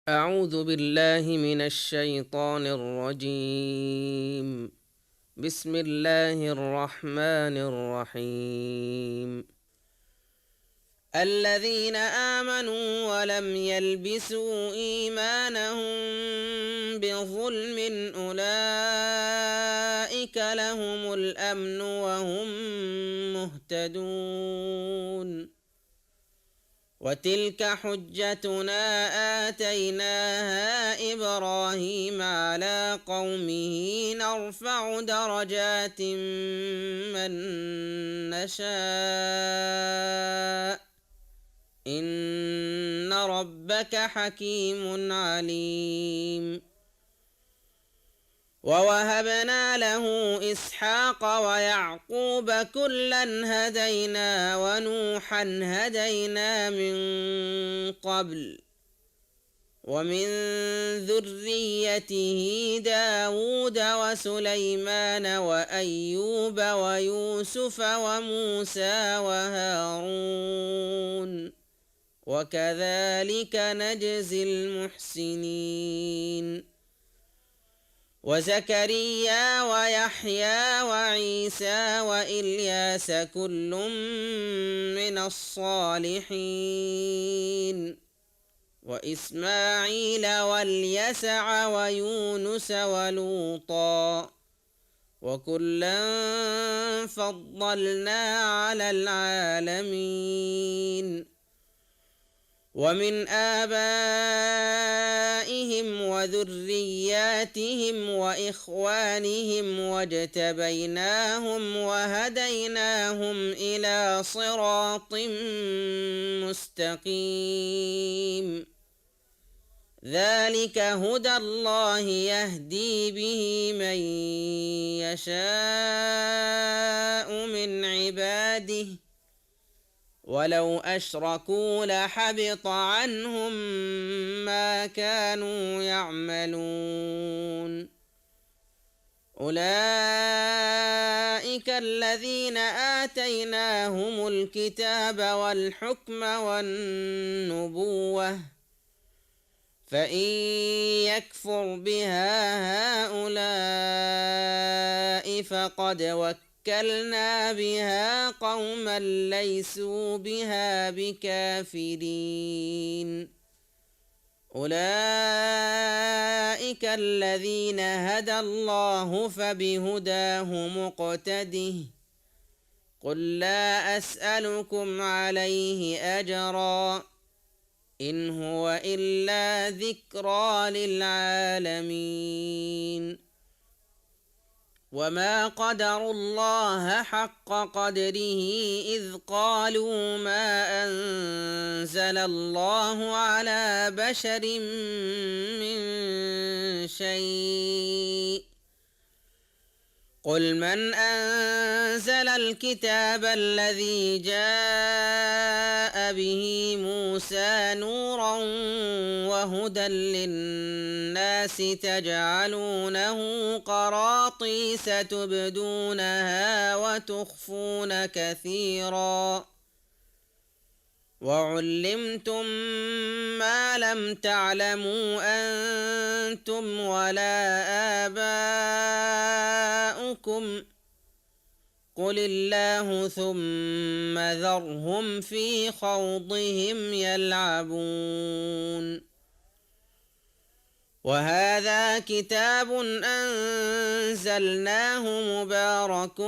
أعوذ بالله من الشيطان الرجيم. بسم الله الرحمن الرحيم. الذين آمنوا ولم يلبسوا إيمانهم بظلم أولئك لهم الأمن وهم مهتدون. وتلك حجتنا آتيناها إبراهيم على قومه نرفع درجات من نشاء إن ربك حكيم عليم. ووهبنا له إسحاق ويعقوب كلا هدينا ونوحا هدينا من قبل ومن ذريته داود وسليمان وأيوب ويوسف وموسى وهارون وكذلك نجزي المحسنين. وزكريا ويحيى وعيسى وإلياس كل من الصالحين وإسماعيل واليسع ويونس ولوطا وكلا فضلنا على العالمين. ومن آبائهم وذرياتهم وإخوانهم واجتبيناهم وهديناهم إلى صراط مستقيم. ذلك هدى الله يهدي به من يشاء من عباده ولو أشركوا لحبط عنهم ما كانوا يعملون. أولئك الذين آتيناهم الكتاب والحكم والنبوة فإن يكفر بها هؤلاء فقد وكلنا بها قوما ليسوا بها بكافرين. أولئك الذين هدى الله فبهداه مقتده. قل لا أسألكم عليه أجرا إن هو إلا ذكرى للعالمين. وما قدروا الله حق قدره إذ قالوا ما أنزل الله على بشر من شيء. قل من أنزل الكتاب الذي جاء به موسى نورا وهدى للناس تجعلونه قراطيس تبدونها وتخفون كثيرا وعلمتم ما لم تعلموا أنتم ولا آباؤكم قل الله ثم ذرهم في خوضهم يلعبون. وهذا كتاب أنزلناه مبارك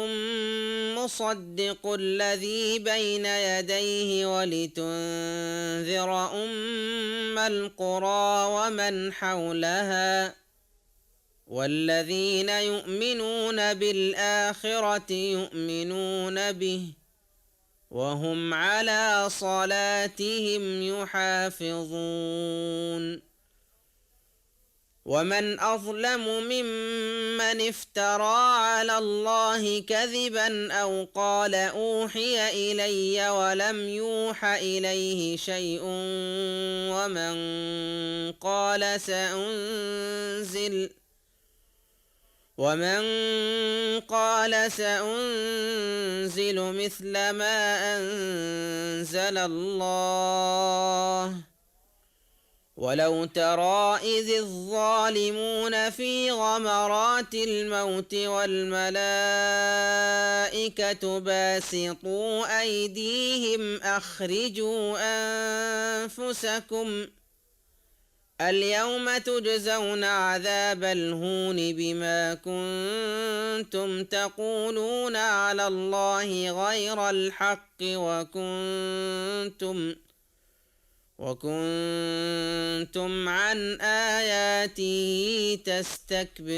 مصدق الذي بين يديه ولتنذر أم القرى ومن حولها والذين يؤمنون بالآخرة يؤمنون به وهم على صلاتهم يحافظون. ومن أظلم ممن افترى على الله كذبا أو قال أوحي إلي ولم يوح إليه شيء ومن قال سأنزل مثل ما أنزل الله ولو ترى إذ الظالمون في غمرات الموت والملائكة باسطوا أيديهم أخرجوا أنفسكم اليوم تجزون عذاب الهون بما كنتم تقولون على الله غير الحق وكنتم عن آياته تستكبرون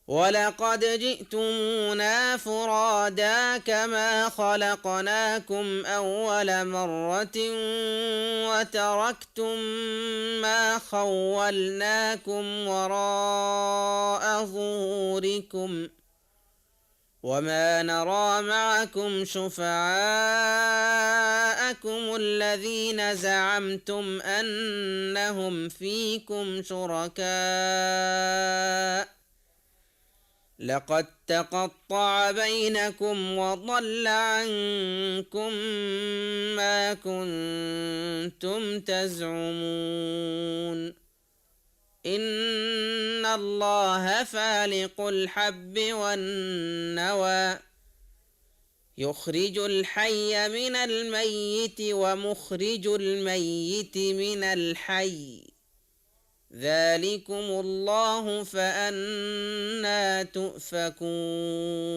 ولقد جئتمونا فرادا كما خلقناكم أول مرة وتركتم ما خولناكم وراء ظهوركم وما نرى معكم شفعاءكم الذين زعمتم أنهم فيكم شركاء لقد تقطع بينكم وضل عنكم ما كنتم تزعمون إن الله فالق الحب والنوى يخرج الحي من الميت ومخرج الميت من الحي ذلكم الله فأنى تؤفكون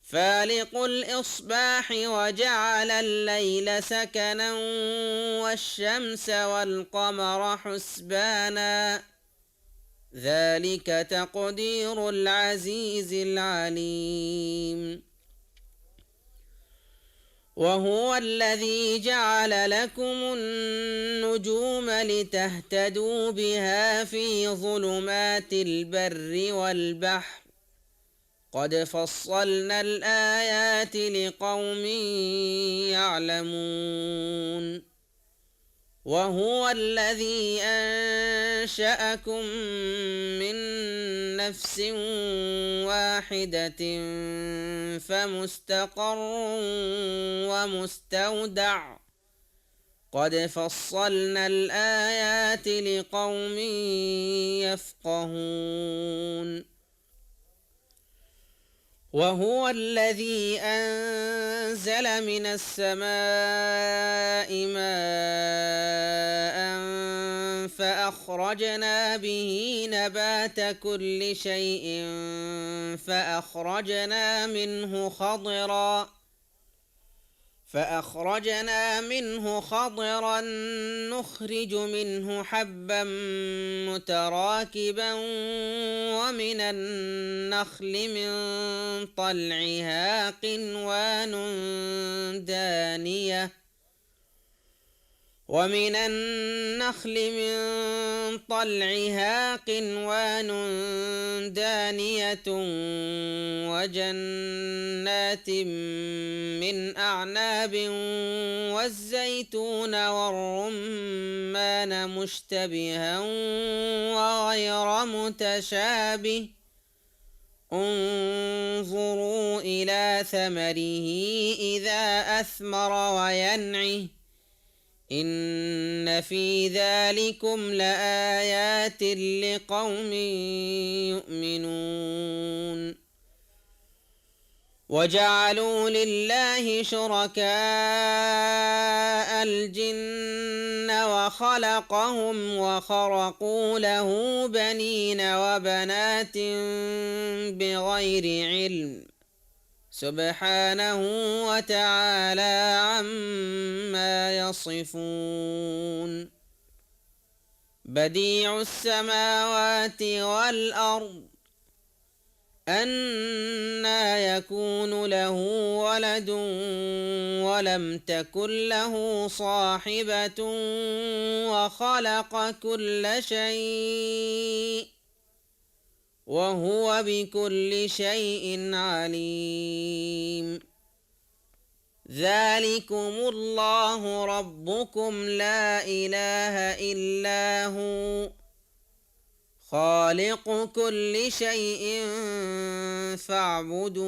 فالق الإصباح وجعل الليل سكنا والشمس والقمر حسبانا ذلك تقدير العزيز العليم وهو الذي جعل لكم النجوم لتهتدوا بها في ظلمات البر والبحر قد فصلنا الآيات لقوم يعلمون وهو الذي أنشأكم من نفس واحدة فمستقر ومستودع قد فصلنا الآيات لقوم يفقهون وهو الذي أنزل من السماء ماء فأخرجنا به نبات كل شيء فأخرجنا منه خضرا نخرج منه حبا متراكبا ومن النخل من طلعها قنوان دانية وجنات من أعناب والزيتون والرمان مشتبها وغير متشابه انظروا إلى ثمره إذا أثمر وينعه إن في ذلكم لآيات لقوم يؤمنون وجعلوا لله شركاء الجن وخلقهم وخرقوا له بنين وبنات بغير علم سبحانه وتعالى عما يصفون بديع السماوات والأرض أنى يكون له ولد ولم تكن له صاحبة وخلق كل شيء وهو بكل شيء عليم ذلكم الله ربكم لا إله إلا هو خالق كل شيء فاعبدوه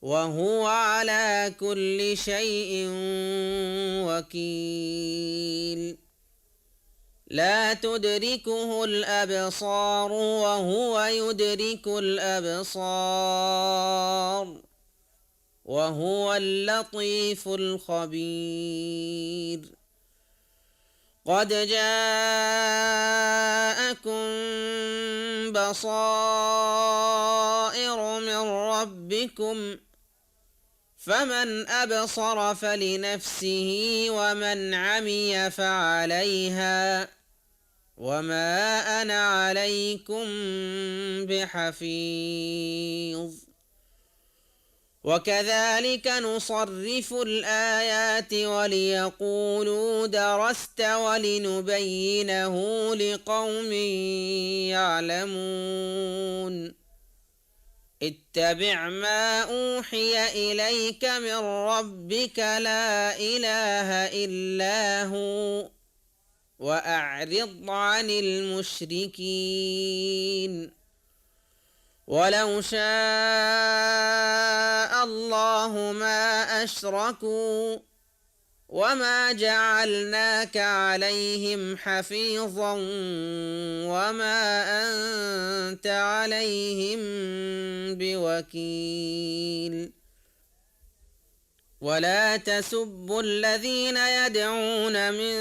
وهو على كل شيء وكيل لا تدركه الأبصار وهو يدرك الأبصار وهو اللطيف الخبير قد جاءكم بصائر من ربكم فمن أبصر فلنفسه ومن عمي فعليها وما أنا عليكم بحفيظ وكذلك نصرف الآيات وليقولوا درست ولنبينه لقوم يعلمون اتبع ما أوحي إليك من ربك لا إله إلا هو وأعرض عن المشركين ولو شاء الله ما أشركوا وما جعلناك عليهم حفيظا وما أنت عليهم بوكيل ولا تسبوا الذين يدعون من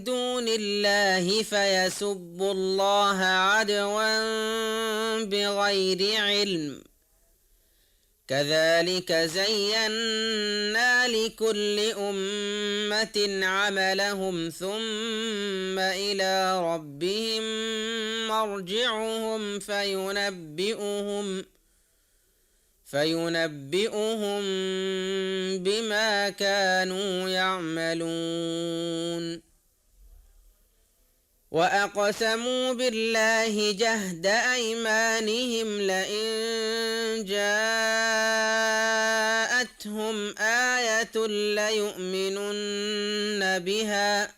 دون الله فيسبوا الله عدوا بغير علم كذلك زينا لكل أمة عملهم ثم إلى ربهم مرجعهم فينبئهم بما كانوا يعملون وأقسموا بالله جهد أيمانهم لئن جاءتهم آية ليؤمنن بها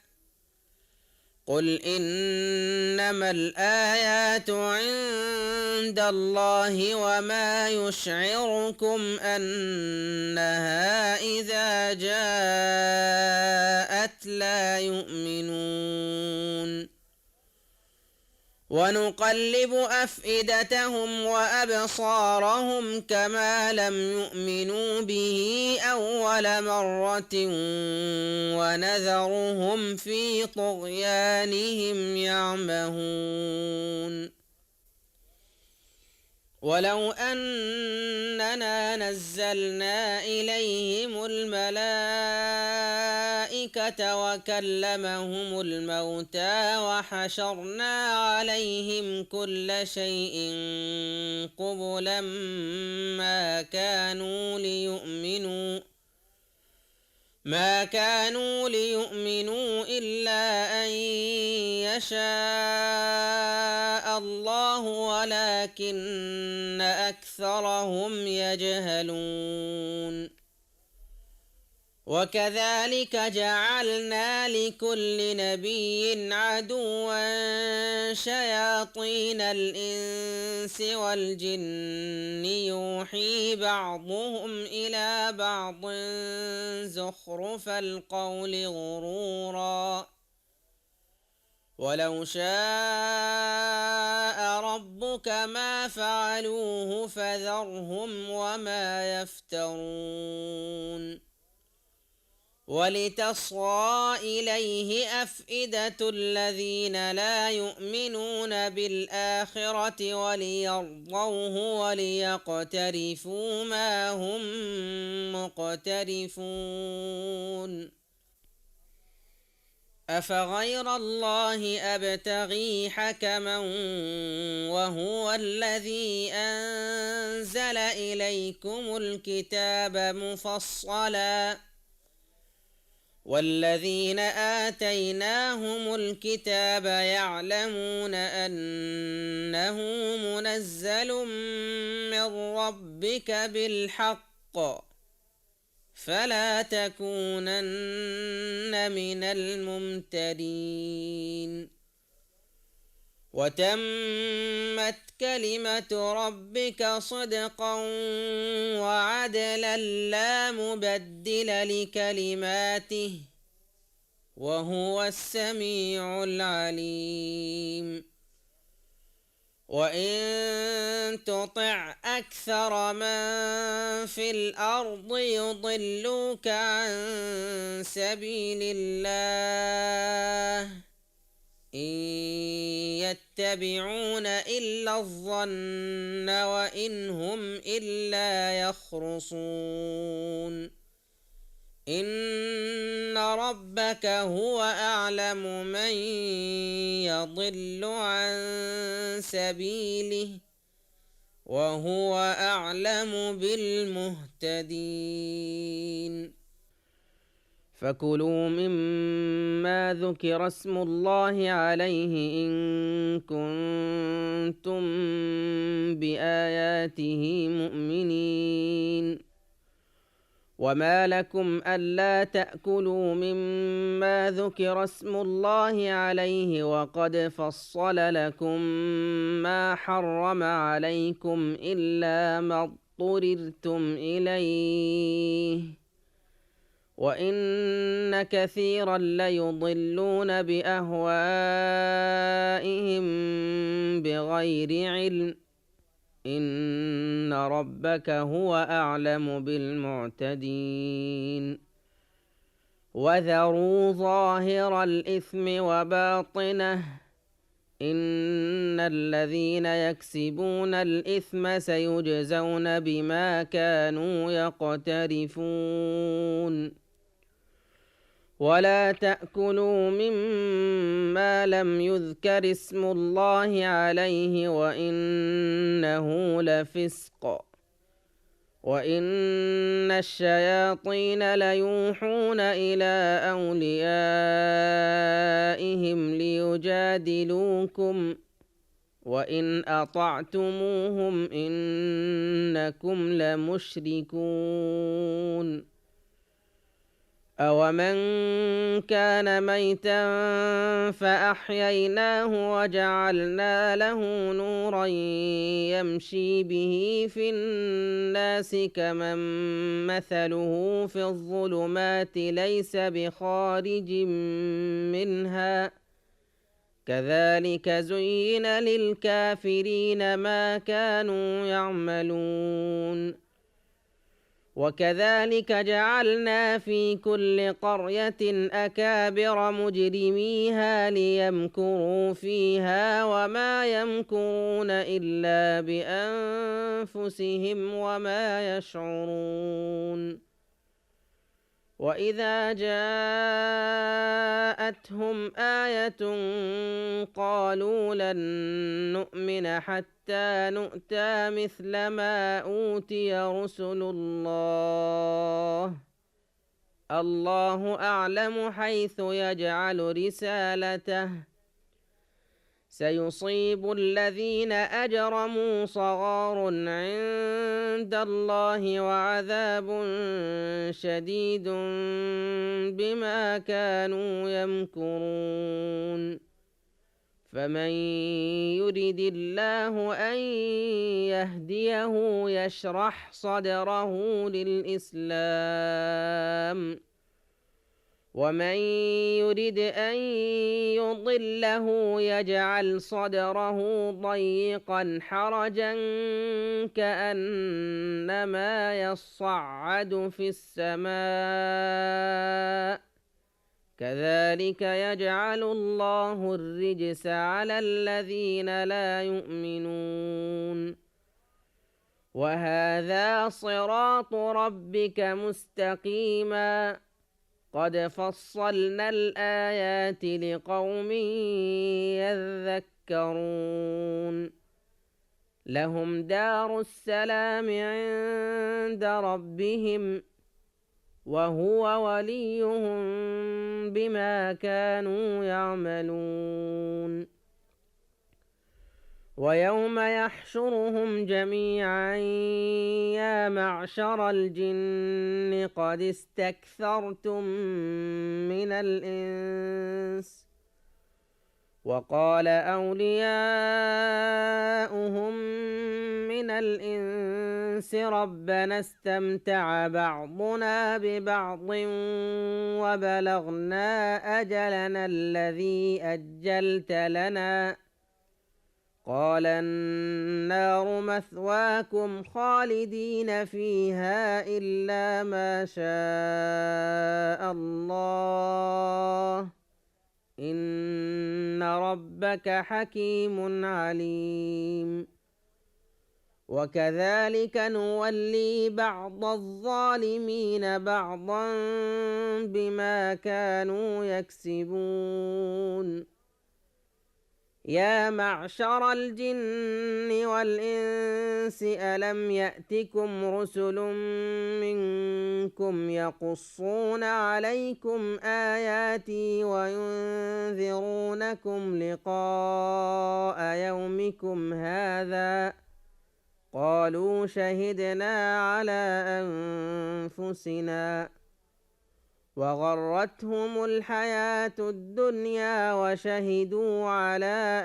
قل إنما الآيات عند الله وما يشعركم أنها إذا جاءت لا يؤمنون ونقلب أفئدتهم وأبصارهم كما لم يؤمنوا به أول مرة ونذرهم في طغيانهم يعمهون ولو أننا نزلنا إليهم الملائكة وكلمهم الموتى وحشرنا عليهم كل شيء قبلا ما كانوا ليؤمنوا إلا أن يشاء الله ولكن أكثرهم يجهلون وكذلك جعلنا لكل نبي عدوا شياطين الإنس والجن يوحي بعضهم إلى بعض زخرف القول غرورا ولو شاء ربك ما فعلوه فذرهم وما يفترون ولتصغى إليه أفئدة الذين لا يؤمنون بالآخرة وليرضوه وليقترفوا ما هم مقترفون أفغير الله أبتغي حكما وهو الذي أنزل إليكم الكتاب مفصلا والذين آتيناهم الكتاب يعلمون أنه منزل من ربك بالحق فلا تكونن من الممترين وتمت كلمة ربك صدقا وعدلا لا مبدل لكلماته وهو السميع العليم وإن تطع أكثر من في الأرض يضلوك عن سبيل الله إن يتبعون إلا الظن وإن هم إلا يخرصون إن ربك هو أعلم من يضل عن سبيله وهو أعلم بالمهتدين فكلوا مما ذكر اسم الله عليه إن كنتم بآياته مؤمنين وما لكم ألا تأكلوا مما ذكر اسم الله عليه وقد فصل لكم ما حرم عليكم إلا ما اضطررتم إليه وإن كثيرا ليضلون بأهوائهم بغير علم إن ربك هو أعلم بالمعتدين وذروا ظاهر الإثم وباطنه إن الذين يكسبون الإثم سيجزون بما كانوا يقترفون ولا تأكلوا مما لم يذكر اسم الله عليه وإنه لفسق وإن الشياطين ليوحون إلى أوليائهم ليجادلوكم وإن أطعتموهم إنكم لمشركون أومن كان ميتا فأحييناه وجعلنا له نورا يمشي به في الناس كمن مثله في الظلمات ليس بخارج منها كذلك زين للكافرين ما كانوا يعملون وكذلك جعلنا في كل قرية أكابر مجرميها ليمكروا فيها وما يمكرون إلا بأنفسهم وما يشعرون وإذا جاءتهم آية قالوا لن نؤمن حتى نؤتى مثل ما أوتي رسل الله أعلم حيث يجعل رسالته سيصيب الذين أجرموا صغار عند الله وعذاب شديد بما كانوا يمكرون فمن يرد الله أن يهديه يشرح صدره للإسلام ومن يرد أن يضله يجعل صدره ضيقا حرجا كأنما يصعد في السماء كذلك يجعل الله الرجس على الذين لا يؤمنون وهذا صراط ربك مستقيما قد فصلنا الآيات لقوم يذكرون لهم دار السلام عند ربهم وهو وليهم بما كانوا يعملون ويوم يحشرهم جميعا يا معشر الجن قد استكثرتم من الإنس وقال أولياؤهم من الإنس ربنا استمتع بعضنا ببعض وبلغنا أجلنا الذي أجلت لنا قال النار مثواكم خالدين فيها إلا ما شاء الله إن ربك حكيم عليم وكذلك نولي بعض الظالمين بعضا بما كانوا يكسبون يا معشر الجن والإنس ألم يأتكم رسل منكم يقصون عليكم آياتي وينذرونكم لقاء يومكم هذا قالوا شهدنا على أنفسنا وغرتهم الحياة الدنيا وشهدوا على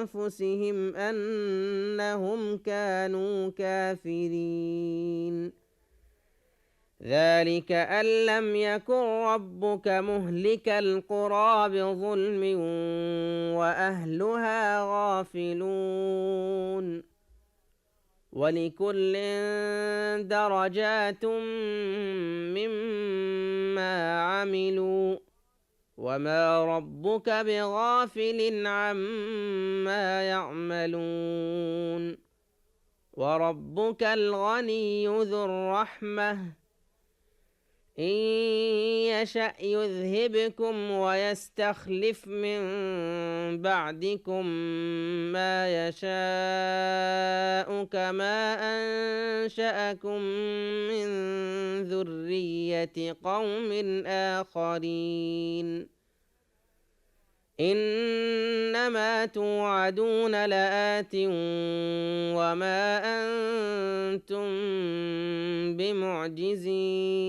أنفسهم أنهم كانوا كافرين ذلك أن لم يكن ربك مهلك القرى بظلم وأهلها غافلون ولكل درجات مما عملوا وما ربك بغافل عما يعملون وربك الغني ذو الرحمة إن يشأ يذهبكم ويستخلف من بعدكم ما يشاء كما أنشأكم من ذرية قوم آخرين إنما توعدون لآت وما أنتم بمعجزين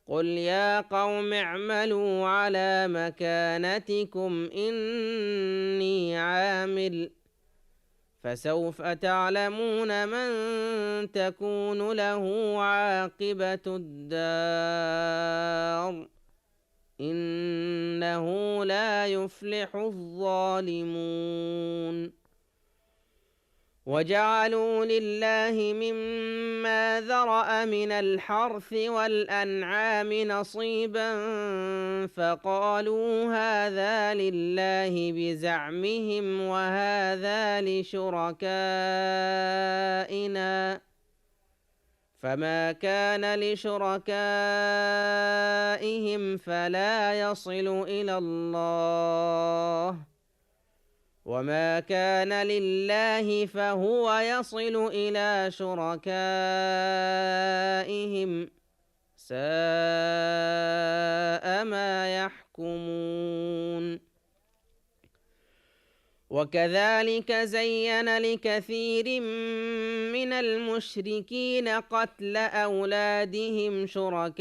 قل يا قوم اعملوا على مكانتكم إني عامل فسوف تعلمون من تكون له عاقبة الدار إنه لا يفلح الظالمون وجعلوا لله مما ذرأ من الحرث والأنعام نصيبا فقالوا هذا لله بزعمهم وهذا لشركائنا فما كان لشركائهم فلا يصل إلى الله وما كان لله فهو يصل إلى شركائهم ساء ما يحكمون وكذلك زين لكثير من المشركين قتل أولادهم شركاؤهم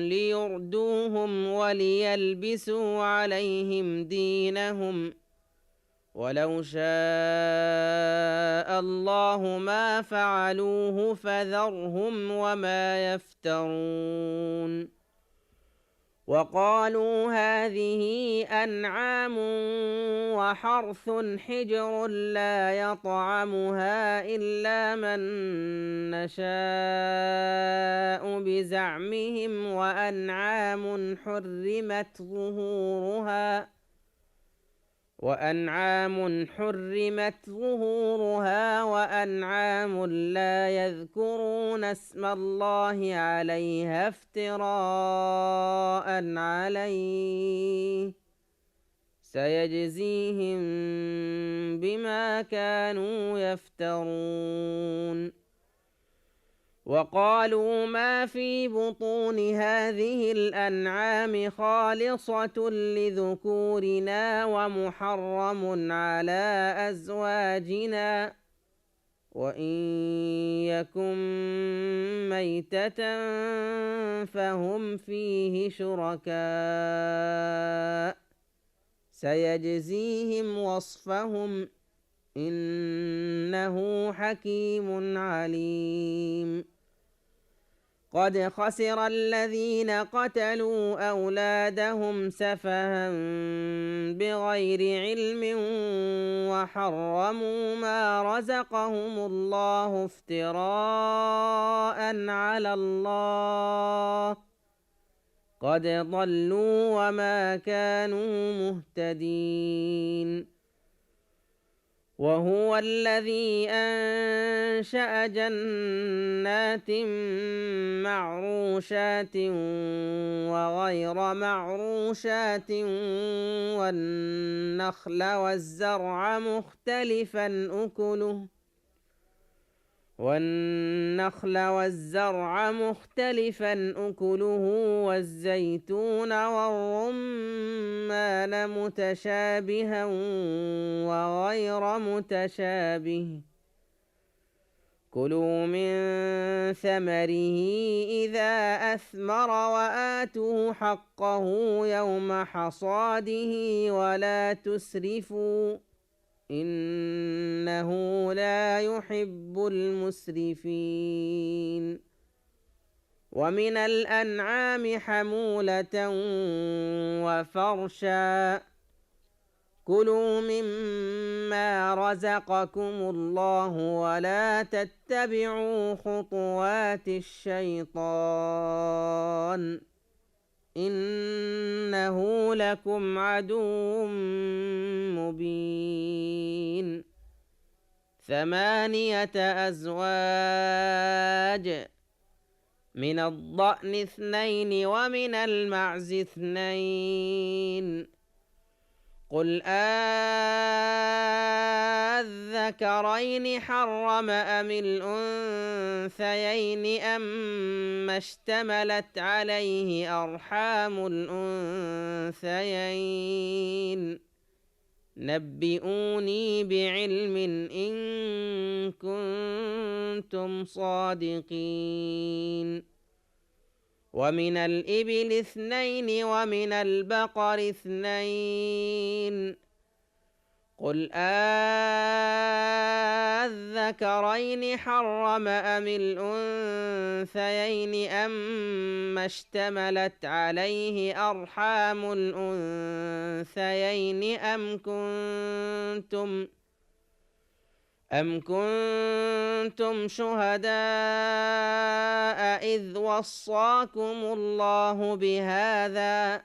ليردوهم وليلبسوا عليهم دينهم ولو شاء الله ما فعلوه فذرهم وما يفترون وقالوا هذه أنعام وحرث حجر لا يطعمها إلا من نشاء بزعمهم وأنعام حرمت ظهورها وأنعام لا يذكرون اسم الله عليها افتراء عليه سيجزيهم بما كانوا يفترون وقالوا ما في بطون هذه الأنعام خالصة لذكورنا ومحرم على أزواجنا وإن يكن ميتة فهم فيه شركاء سيجزيهم وصفهم إنه حكيم عليم. قد خسر الذين قتلوا أولادهم سفها بغير علم وحرموا ما رزقهم الله افتراء على الله قد ضلوا وما كانوا مهتدين. وهو الذي أنشأ جنات معروشات وغير معروشات والنخل والزرع مختلفا أكله والزيتون والرمان متشابها وغير متشابه كلوا من ثمره إذا أثمر وآتوا حقه يوم حصاده ولا تسرفوا إنه لا يحب المسرفين. ومن الأنعام حمولة وفرشا كلوا مما رزقكم الله ولا تتبعوا خطوات الشيطان إنه لكم عدو مبين. 8 أزواج من الضأن 2 ومن المعز 2 قل أذكرين حرم أم الأنثيين أما اشتملت عليه أرحام الأنثيين نبئوني بعلم إن كنتم صادقين. ومن الإبل 2 ومن البقر 2 قل أذكرين حرم أم الأنثيين أما اشتملت عليه أرحام الأنثيين أم كنتم شهداء إذ وصاكم الله بهذا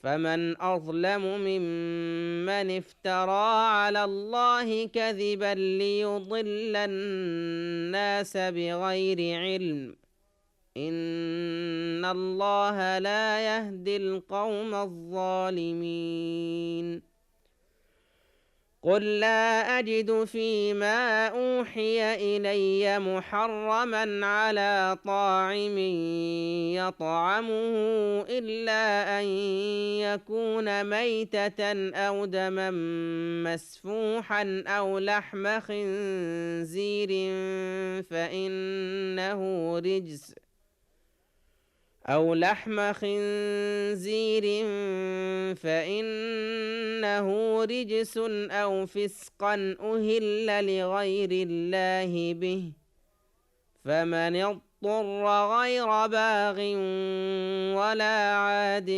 فمن أظلم ممن افترى على الله كذبا ليضل الناس بغير علم إن الله لا يهدي القوم الظالمين. قل لا أجد فيما أوحي إلي محرما على طاعم يطعمه إلا أن يكون ميتة أو دما مسفوحا أو لحم خنزير فإنه رجس أو فسقا أهل لغير الله به فمن اضطر غير باغ ولا عاد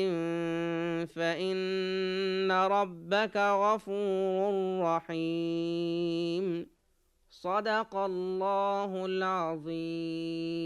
فإن ربك غفور رحيم. صدق الله العظيم.